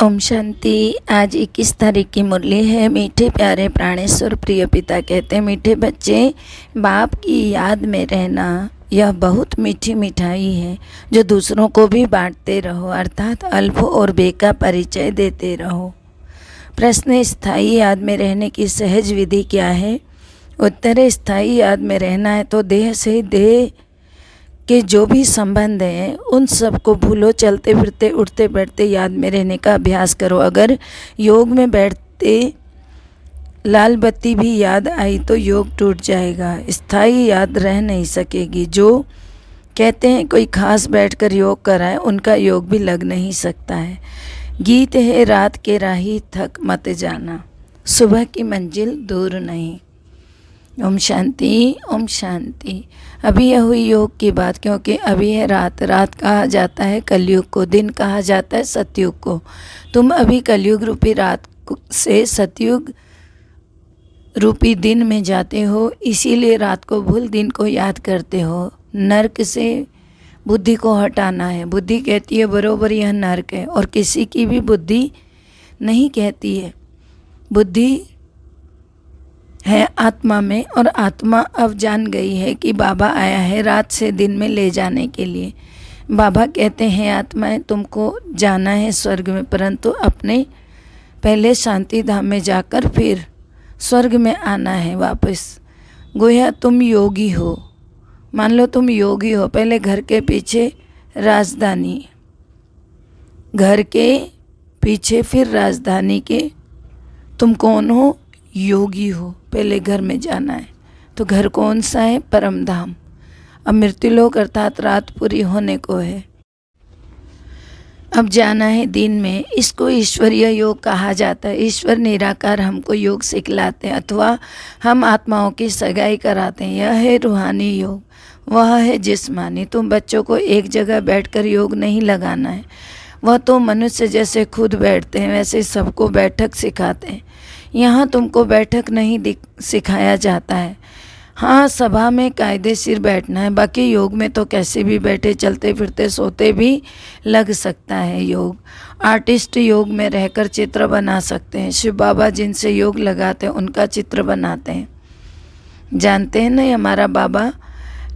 ओम शांति। आज 21 तारीख की मुरली है। मीठे प्यारे प्राणेश्वर प्रिय पिता कहते हैं, मीठे बच्चे, बाप की याद में रहना यह बहुत मीठी मिठाई है जो दूसरों को भी बांटते रहो, अर्थात अल्प और बे का परिचय देते रहो। प्रश्न, स्थायी याद में रहने की सहज विधि क्या है? उत्तर, स्थायी याद में रहना है तो देह से देह के जो भी संबंध हैं उन सबको भूलो। चलते फिरते उठते बैठते याद में रहने का अभ्यास करो। अगर योग में बैठते लाल बत्ती भी याद आई तो योग टूट जाएगा, स्थायी याद रह नहीं सकेगी। जो कहते हैं कोई खास बैठकर योग कराए, उनका योग भी लग नहीं सकता है। गीत है रात के राही थक मत जाना, सुबह की मंजिल दूर नहीं। ओम शांति, ओम शांति। अभी यह हुई योग की बात, क्योंकि अभी है रात। रात कहा जाता है कलयुग को, दिन कहा जाता है सतयुग को। तुम अभी कलयुग रूपी रात से सतयुग रूपी दिन में जाते हो, इसीलिए रात को भूल दिन को याद करते हो। नरक से बुद्धि को हटाना है। बुद्धि कहती है बरोबर यह नरक है, और किसी की भी बुद्धि नहीं कहती है। बुद्धि है आत्मा में, और आत्मा अब जान गई है कि बाबा आया है रात से दिन में ले जाने के लिए। बाबा कहते हैं आत्माएं, तुमको जाना है स्वर्ग में, परंतु अपने पहले शांति धाम में जाकर फिर स्वर्ग में आना है वापस। गोया तुम योगी हो, मान लो तुम योगी हो। पहले घर के पीछे राजधानी, घर के पीछे फिर राजधानी के तुम कौन हो? योगी हो। पहले घर में जाना है, तो घर कौन सा है? परम धाम। अब मृत्युलोक अर्थात रात पूरी होने को है, अब जाना है दिन में। इसको ईश्वरीय योग कहा जाता है। ईश्वर निराकार हमको योग सिखलाते हैं, अथवा हम आत्माओं की सगाई कराते हैं। यह है रूहानी योग, वह है जिस्मानी। तुम बच्चों को एक जगह बैठकर योग नहीं लगाना है। वह तो मनुष्य जैसे खुद बैठते हैं वैसे सबको बैठक सिखाते हैं। यहाँ तुमको बैठक नहीं सिखाया जाता है। हाँ, सभा में कायदेशीर बैठना है, बाकी योग में तो कैसे भी बैठे, चलते फिरते सोते भी लग सकता है योग। आर्टिस्ट योग में रहकर चित्र बना सकते हैं। शिव बाबा जिनसे योग लगाते हैं उनका चित्र बनाते हैं। जानते हैं ना, हमारा बाबा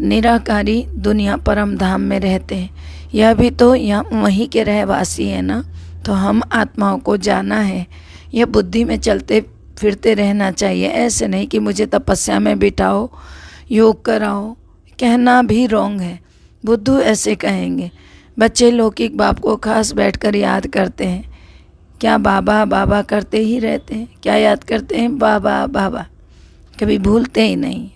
निराकारी दुनिया परम धाम में रहते हैं। यह भी तो यहाँ वहीं के रहवासी हैं ना। तो हम आत्माओं को जाना है, यह बुद्धि में चलते फिरते रहना चाहिए। ऐसे नहीं कि मुझे तपस्या में बिठाओ, योग कराओ, कहना भी रॉन्ग है। बुद्धू ऐसे कहेंगे। बच्चे लौकिक बाप को खास बैठकर याद करते हैं। क्या बाबा बाबा करते ही रहते हैं? क्या याद करते हैं? बाबा बाबा, कभी भूलते ही नहीं।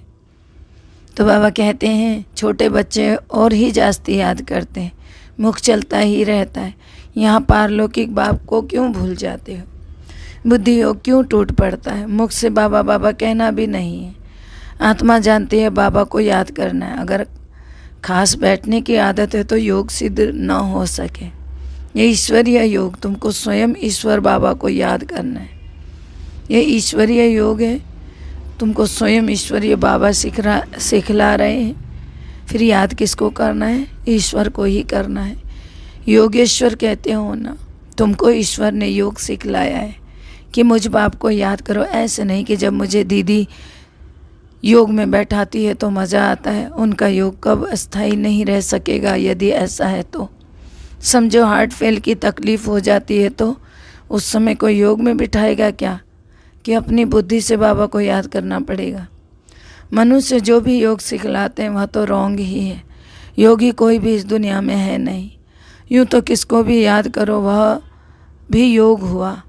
तो बाबा कहते हैं छोटे बच्चे और ही जास्ती याद करते हैं, मुख चलता ही रहता है। यहाँ पारलौकिक बाप को क्यों भूल जाते हो? बुद्धि योग क्यों टूट पड़ता है? मुख से बाबा बाबा कहना भी नहीं है। आत्मा जानती है बाबा को याद करना है। अगर खास बैठने की आदत है तो योग सिद्ध न हो सके। ये ईश्वरीय योग, तुमको स्वयं ईश्वर बाबा को याद करना है। ये ईश्वरीय योग है, तुमको स्वयं ईश्वरीय बाबा सिखला रहे हैं। फिर याद किसको करना है? ईश्वर को ही करना है। योगेश्वर कहते हो ना, तुमको ईश्वर ने योग सिखलाया है कि मुझ बाप को याद करो। ऐसे नहीं कि जब मुझे दीदी योग में बैठाती है तो मज़ा आता है। उनका योग कब अस्थाई नहीं रह सकेगा। यदि ऐसा है तो समझो हार्ट फेल की तकलीफ़ हो जाती है तो उस समय कोई योग में बिठाएगा क्या? कि अपनी बुद्धि से बाबा को याद करना पड़ेगा। मनुष्य जो भी योग सिखलाते हैं वह तो रॉन्ग ही है। योगी कोई भी इस दुनिया में है नहीं। यूँ तो किसको भी याद करो वह भी योग हुआ।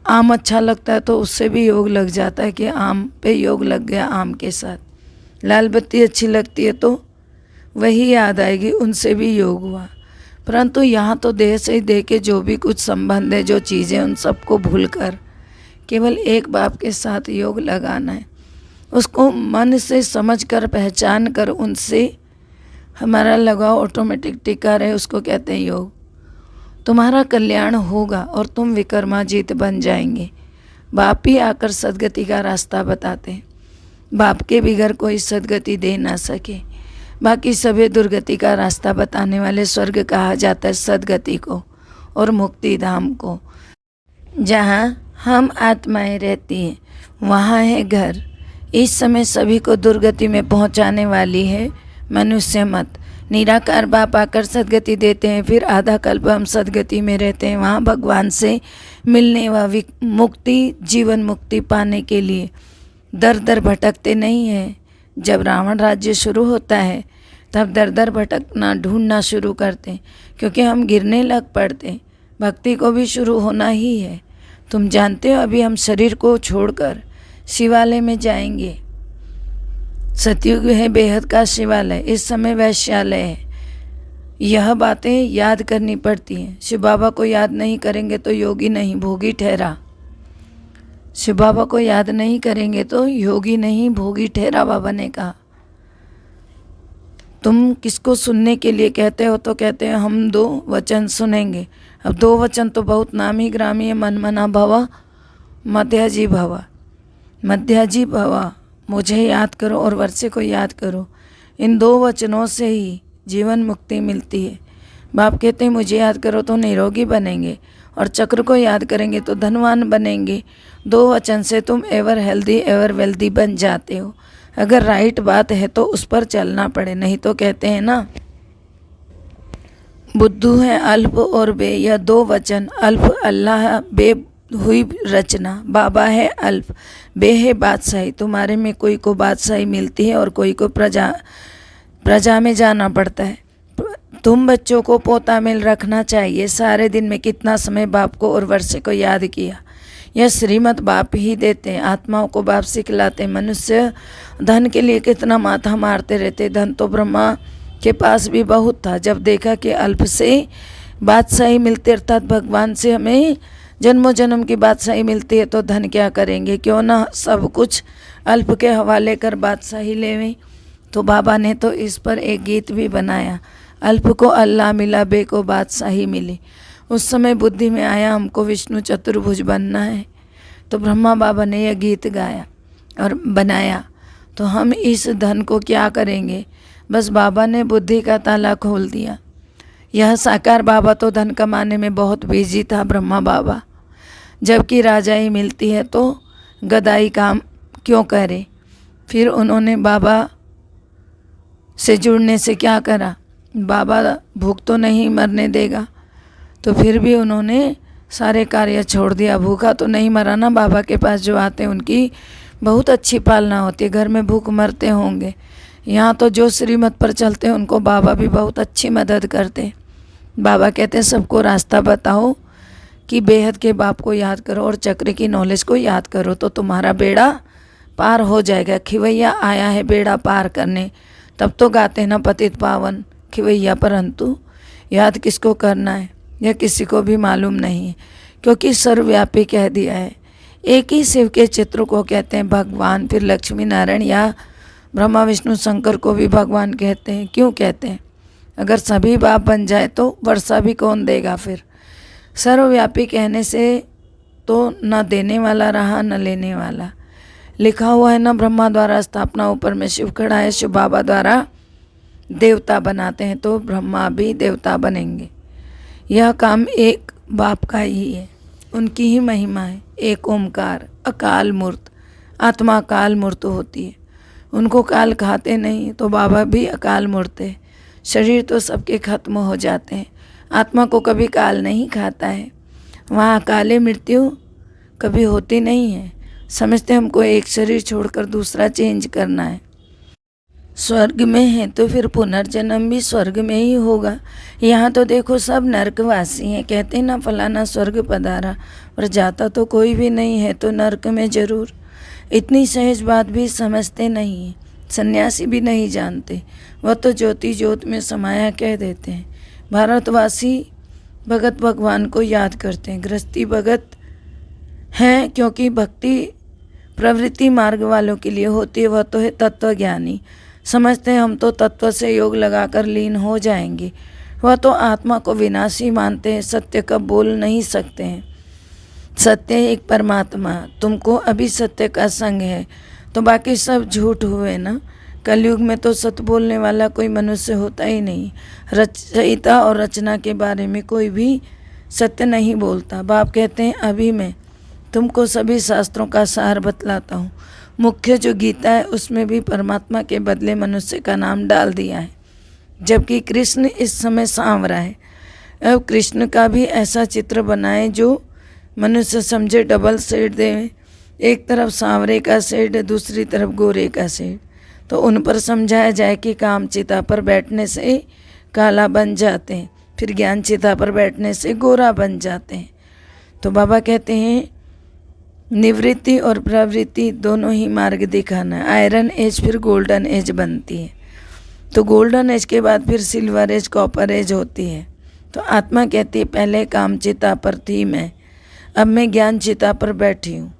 आम अच्छा लगता है तो उससे भी योग लग जाता है कि आम पे योग लग गया आम के साथ। लाल बत्ती अच्छी लगती है तो वही याद आएगी, उनसे भी योग हुआ। परंतु यहाँ तो देह से ही देह के जो भी कुछ संबंध है, जो चीज़ें, उन सबको भूलकर केवल एक बाप के साथ योग लगाना है। उसको मन से समझ कर, पहचान कर उनसे हमारा लगाव ऑटोमेटिक टिका रहे, उसको कहते हैं योग। तुम्हारा कल्याण होगा और तुम विक्रमाजीत बन जाएंगे। बाप ही आकर सदगति का रास्ता बताते हैं। बाप के बिगैर कोई सदगति दे ना सके। बाकी सभी दुर्गति का रास्ता बताने वाले स्वर्ग कहा जाता है सदगति को, और मुक्ति धाम को। जहाँ हम आत्माएं रहती हैं वहाँ है घर। इस समय सभी को दुर्गति में पहुँचाने वाली है मनुष्य मत। निराकार बाप आकर सदगति देते हैं, फिर आधा कल्प हम सदगति में रहते हैं। वहाँ भगवान से मिलने व मुक्ति, जीवन मुक्ति पाने के लिए दर दर भटकते नहीं हैं। जब रावण राज्य शुरू होता है तब दर दर भटकना, ढूंढना शुरू करते हैं, क्योंकि हम गिरने लग पड़ते हैं। भक्ति को भी शुरू होना ही है। तुम जानते हो अभी हम शरीर को छोड़कर शिवालय में जाएंगे। सतयुग है बेहद का शिवालय, इस समय वैश्यालय है। यह बातें याद करनी पड़ती हैं। शिव बाबा को याद नहीं करेंगे तो योगी नहीं भोगी ठहरा। शिव बाबा को याद नहीं करेंगे तो योगी नहीं भोगी ठहरा, बाबा ने कहा। तुम किसको सुनने के लिए कहते हो तो कहते हैं हम 2 वचन सुनेंगे। अब 2 वचन तो बहुत नामी ग्रामी है। मनमना भवा मध्याजी भवा। मध्याजी भवा, मुझे याद करो और वर्षे को याद करो। इन 2 वचनों से ही जीवन मुक्ति मिलती है। बाप कहते हैं मुझे याद करो तो निरोगी बनेंगे, और चक्र को याद करेंगे तो धनवान बनेंगे। 2 वचन से तुम एवर हेल्दी एवर वेल्दी बन जाते हो। अगर राइट बात है तो उस पर चलना पड़े, नहीं तो कहते हैं ना बुद्धू है अल्प और बे। यह 2 वचन, अल्प अल्लाह, बे हुई रचना। बाबा है अल्प, बे है बादशाही। तुम्हारे में कोई को बादशाही मिलती है और कोई को प्रजा में जाना पड़ता है। तुम बच्चों को पोता मिल रखना चाहिए। सारे दिन में कितना समय बाप को और वर्षे को याद किया। यह श्रीमत बाप ही देते हैं। आत्माओं को बाप सिखलाते हैं। मनुष्य धन के लिए कितना माथा मारते रहते। धन तो ब्रह्मा के पास भी बहुत था। जब देखा कि अल्प से बादशाही मिलती, अर्थात भगवान से हमें जन्मों जन्म की बादशाही मिलती है, तो धन क्या करेंगे, क्यों ना सब कुछ अल्प के हवाले कर बादशाही लेवें। तो बाबा ने तो इस पर एक गीत भी बनाया, अल्प को अल्लाह मिला, बे को बादशाही मिली। उस समय बुद्धि में आया हमको विष्णु चतुर्भुज बनना है, तो ब्रह्मा बाबा ने यह गीत गाया और बनाया। तो हम इस धन को क्या करेंगे, बस बाबा ने बुद्धि का ताला खोल दिया। यह साकार बाबा तो धन कमाने में बहुत बिजी था, ब्रह्मा बाबा। जबकि राजाई मिलती है तो गदाई काम क्यों करे। फिर उन्होंने बाबा से जुड़ने से क्या करा, बाबा भूख तो नहीं मरने देगा, तो फिर भी उन्होंने सारे कार्य छोड़ दिया। भूखा तो नहीं मरा ना। बाबा के पास जो आते हैं उनकी बहुत अच्छी पालना होती है। घर में भूख मरते होंगे। यहाँ तो जो श्रीमत पर चलते हैं उनको बाबा भी बहुत अच्छी मदद करते हैं। बाबा कहते हैं सबको रास्ता बताओ कि बेहद के बाप को याद करो और चक्र की नॉलेज को याद करो, तो तुम्हारा बेड़ा पार हो जाएगा। खिवैया आया है बेड़ा पार करने, तब तो गाते हैं ना पतित पावन खिवैया, परंतु याद किसको करना है यह किसी को भी मालूम नहीं है, क्योंकि सर्वव्यापी कह दिया है। एक ही शिव के चित्र को कहते हैं भगवान। फिर लक्ष्मी नारायण या ब्रह्मा विष्णु शंकर को भी भगवान कहते हैं। क्यों कहते हैं, अगर सभी बाप बन जाए तो वर्षा भी कौन देगा। फिर सर्वव्यापी कहने से तो न देने वाला रहा न लेने वाला। लिखा हुआ है ना, ब्रह्मा द्वारा स्थापना ऊपर में शिव खड़ा है, शिव बाबा द्वारा देवता बनाते हैं, तो ब्रह्मा भी देवता बनेंगे। यह काम एक बाप का ही है, उनकी ही महिमा है। एक ओमकार अकाल मूर्त, आत्मा काल मूर्त होती है, उनको काल खाते नहीं, तो बाबा भी अकाल मूर्त है। शरीर तो सबके खत्म हो जाते हैं, आत्मा को कभी काल नहीं खाता है। वहाँ काले मृत्यु कभी होती नहीं है। समझते हमको एक शरीर छोड़कर दूसरा चेंज करना है। स्वर्ग में है तो फिर पुनर्जन्म भी स्वर्ग में ही होगा। यहाँ तो देखो सब नरकवासी हैं। कहते हैं ना फलाना स्वर्ग पधारा, पर जाता तो कोई भी नहीं है, तो नरक में ज़रूर। इतनी सहज बात भी समझते नहीं हैं। सन्यासी भी नहीं जानते, वह तो ज्योति ज्योत में समाया कह देते हैं। भारतवासी भगत भगवान को याद करते हैं। गृहस्थी भगत हैं क्योंकि भक्ति प्रवृत्ति मार्ग वालों के लिए होती है। वह तो है तत्वज्ञानी। समझते हैं हम तो तत्व से योग लगाकर लीन हो जाएंगे। वह तो आत्मा को विनाशी मानते हैं, सत्य का बोल नहीं सकते हैं। सत्य एक परमात्मा, तुमको अभी सत्य का संग है, तो बाकी सब झूठ हुए ना। कलयुग में तो सत्य बोलने वाला कोई मनुष्य होता ही नहीं। रचयिता और रचना के बारे में कोई भी सत्य नहीं बोलता। बाप कहते हैं अभी मैं तुमको सभी शास्त्रों का सार बतलाता हूँ। मुख्य जो गीता है उसमें भी परमात्मा के बदले मनुष्य का नाम डाल दिया है, जबकि कृष्ण इस समय सांवरा है। अब कृष्ण का भी ऐसा चित्र बनाए जो मनुष्य समझे डबल शेड दे, एक तरफ सांवरे का शेड, दूसरी तरफ गोरे का शेड, तो उन पर समझाया जाए कि काम चिता पर बैठने से काला बन जाते हैं, फिर ज्ञान चिता पर बैठने से गोरा बन जाते हैं। तो बाबा कहते हैं निवृत्ति और प्रवृत्ति दोनों ही मार्ग दिखाना है। आयरन एज फिर गोल्डन एज बनती है, तो गोल्डन एज के बाद फिर सिल्वर एज, कॉपर एज होती है। तो आत्मा कहती है पहले काम चिता पर थी मैं, अब मैं ज्ञान चिता पर बैठी हूँ।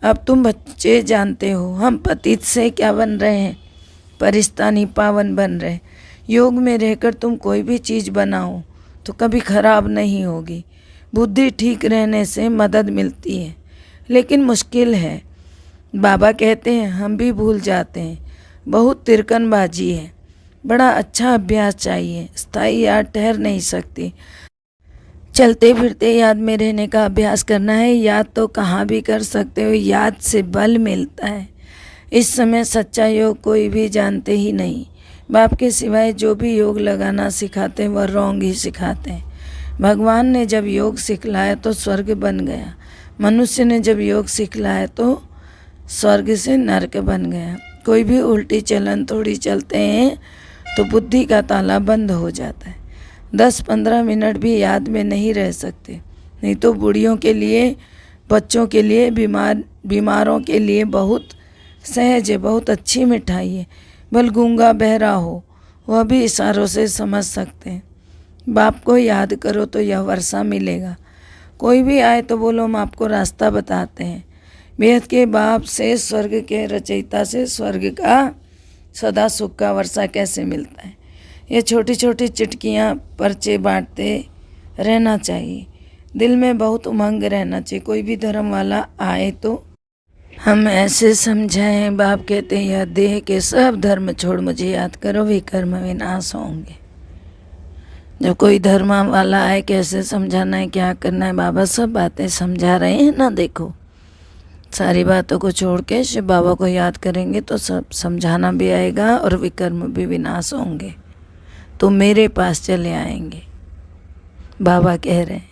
अब तुम बच्चे जानते हो हम पतित से क्या बन रहे हैं, परिस्तानी पावन बन रहे। योग में रहकर तुम कोई भी चीज़ बनाओ तो कभी खराब नहीं होगी। बुद्धि ठीक रहने से मदद मिलती है, लेकिन मुश्किल है। बाबा कहते हैं हम भी भूल जाते हैं, बहुत तिरकनबाजी है। बड़ा अच्छा अभ्यास चाहिए, स्थायी याद ठहर नहीं सकती। चलते फिरते याद में रहने का अभ्यास करना है। याद तो कहाँ भी कर सकते हो, याद से बल मिलता है। इस समय सच्चा योग कोई भी जानते ही नहीं। बाप के सिवाय जो भी योग लगाना सिखाते हैं वह रॉन्ग ही सिखाते हैं। भगवान ने जब योग सिखलाया तो स्वर्ग बन गया, मनुष्य ने जब योग सिखलाया तो स्वर्ग से नरक बन गया। कोई भी उल्टी चलन थोड़ी चलते हैं तो बुद्धि का ताला बंद हो जाता है। 10-15 मिनट भी याद में नहीं रह सकते। नहीं तो बूढ़ियों के लिए, बच्चों के लिए, बीमारों के लिए बहुत सहज है, बहुत अच्छी मिठाई है। बल गूंगा बहरा हो वह भी इशारों से समझ सकते हैं। बाप को याद करो तो यह वर्षा मिलेगा। कोई भी आए तो बोलो हम आपको रास्ता बताते हैं। बेहद के बाप से, स्वर्ग के रचयिता से स्वर्ग का सदा सुख का वर्षा कैसे मिलता है। ये छोटी छोटी चिटकियाँ पर्चे बांटते रहना चाहिए। दिल में बहुत उमंग रहना चाहिए। कोई भी धर्म वाला आए तो हम ऐसे समझाएं। बाप कहते हैं यह देह के सब धर्म छोड़ मुझे याद करो, विकर्म विनाश होंगे। जब कोई धर्म वाला आए कैसे समझाना है, क्या करना है, बाबा सब बातें समझा रहे हैं ना। देखो सारी बातों को छोड़ के शिव बाबा को याद करेंगे तो सब समझाना भी आएगा और विकर्म भी विनाश होंगे, तो मेरे पास चले आएंगे। बाबा कह रहे हैं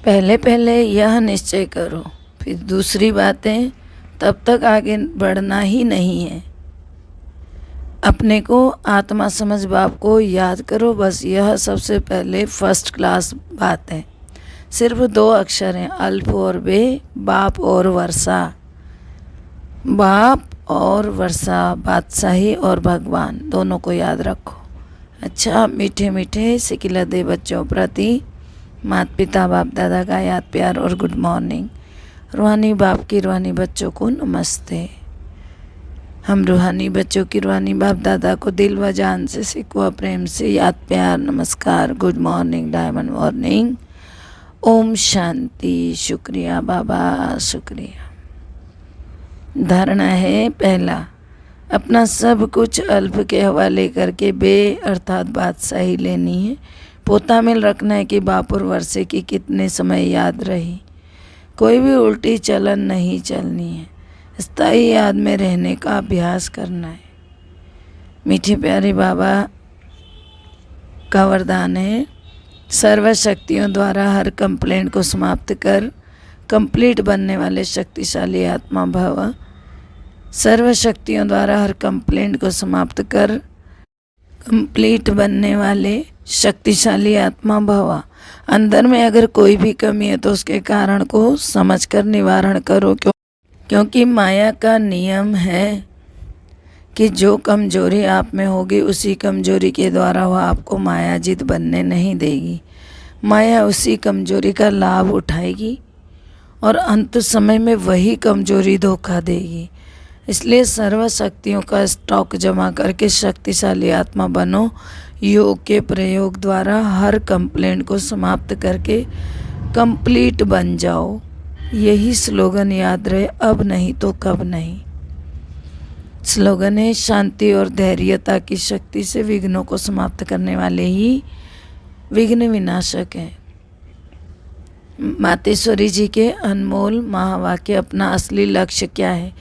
पहले पहले यह निश्चय करो, फिर दूसरी बातें तब तक आगे बढ़ना ही नहीं है। अपने को आत्मा समझ बाप को याद करो, बस यह सबसे पहले फर्स्ट क्लास बात है। सिर्फ 2 अक्षर हैं, अल्फ और बे, बाप और वर्षा। बाप और वर्षा, बादशाही और भगवान, दोनों को याद रखो। अच्छा, मीठे मीठे सिकिला दे बच्चों प्रति माता पिता बाप दादा का याद प्यार और गुड मॉर्निंग। रूहानी बाप की रूहानी बच्चों को नमस्ते। हम रूहानी बच्चों की रूहानी बाप दादा को दिल व जान से, सिकवा प्रेम से याद प्यार, नमस्कार, good morning, diamond morning, Om Shanti. शुक्रिया बाबा, शुक्रिया। धारणा है पहला, अपना सब कुछ अल्प के हवाले करके बे अर्थात बादशाही लेनी है। पोता मिल रखना है कि बाप और वर्षे की कितने समय याद रही। कोई भी उल्टी चलन नहीं चलनी है। स्थायी याद में रहने का अभ्यास करना है। मीठे प्यारे बाबा का वरदान है, सर्वशक्तियों द्वारा हर कंप्लेंट को समाप्त कर कंप्लीट बनने वाले शक्तिशाली आत्मा भव। सर्वशक्तियों द्वारा हर कंप्लेंट को समाप्त कर कंप्लीट बनने वाले शक्तिशाली आत्मा भव। अंदर में अगर कोई भी कमी है तो उसके कारण को समझकर निवारण करो, क्योंकि माया का नियम है कि जो कमजोरी आप में होगी उसी कमजोरी के द्वारा वह आपको मायाजित बनने नहीं देगी। माया उसी कमजोरी का लाभ उठाएगी और अंत समय में वही कमजोरी धोखा देगी। इसलिए सर्वशक्तियों का स्टॉक जमा करके शक्तिशाली आत्मा बनो। योग के प्रयोग द्वारा हर कंप्लेंट को समाप्त करके कंप्लीट बन जाओ। यही स्लोगन याद रहे, अब नहीं तो कब नहीं। स्लोगन है, शांति और धैर्यता की शक्ति से विघ्नों को समाप्त करने वाले ही विघ्न विनाशक है। मातेश्वरी जी के अनमोल महावाक्य अपना असली लक्ष्य क्या है।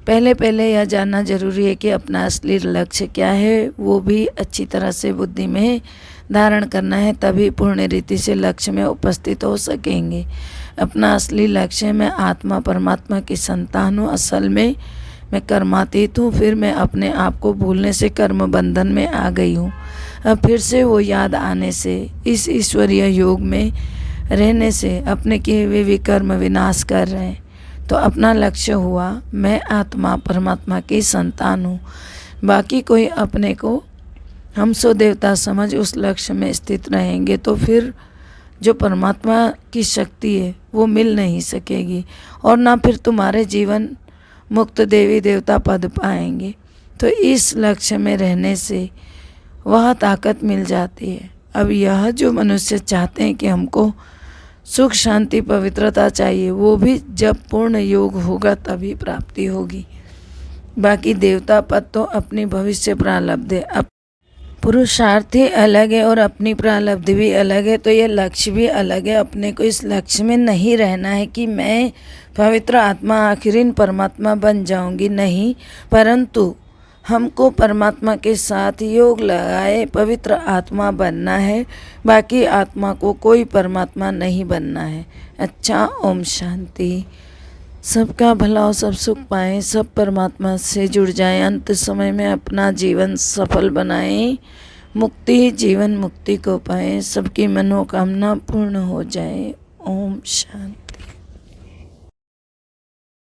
पहले यह जानना जरूरी है कि अपना असली लक्ष्य क्या है, वो भी अच्छी तरह से बुद्धि में धारण करना है, तभी पूर्ण रीति से लक्ष्य में उपस्थित हो सकेंगे। अपना असली लक्ष्य, मैं आत्मा परमात्मा की संतान हूँ, असल में मैं कर्मातीत हूँ, फिर मैं अपने आप को भूलने से कर्म बंधन में आ गई हूँ। अब फिर से वो याद आने से, इस ईश्वरीय योग में रहने से अपने किए हुए विकर्म विनाश कर रहे हैं। तो अपना लक्ष्य हुआ, मैं आत्मा परमात्मा की संतान हूँ। बाकी कोई अपने को हम सो देवता समझ उस लक्ष्य में स्थित रहेंगे तो फिर जो परमात्मा की शक्ति है वो मिल नहीं सकेगी, और ना फिर तुम्हारे जीवन मुक्त देवी देवता पद पाएंगे। तो इस लक्ष्य में रहने से वह ताकत मिल जाती है। अब यह जो मनुष्य चाहते हैं कि हमको सुख शांति पवित्रता चाहिए, वो भी जब पूर्ण योग होगा तभी प्राप्ति होगी। बाकी देवता पद तो अपनी भविष्य प्रारब्ध है, अब पुरुषार्थ ही अलग है और अपनी प्रारब्ध भी अलग है, तो ये लक्ष्य भी अलग है। अपने को इस लक्ष्य में नहीं रहना है कि मैं पवित्र आत्मा आखिरीन परमात्मा बन जाऊंगी, नहीं, परंतु हमको परमात्मा के साथ योग लगाए पवित्र आत्मा बनना है। बाकी आत्मा को कोई परमात्मा नहीं बनना है। अच्छा, ओम शांति। सबका भला हो, सब सुख पाएं, सब परमात्मा से जुड़ जाएं, अंत समय में अपना जीवन सफल बनाएं, मुक्ति जीवन मुक्ति को पाएं, सबकी मनोकामना पूर्ण हो जाए। ओम शांति।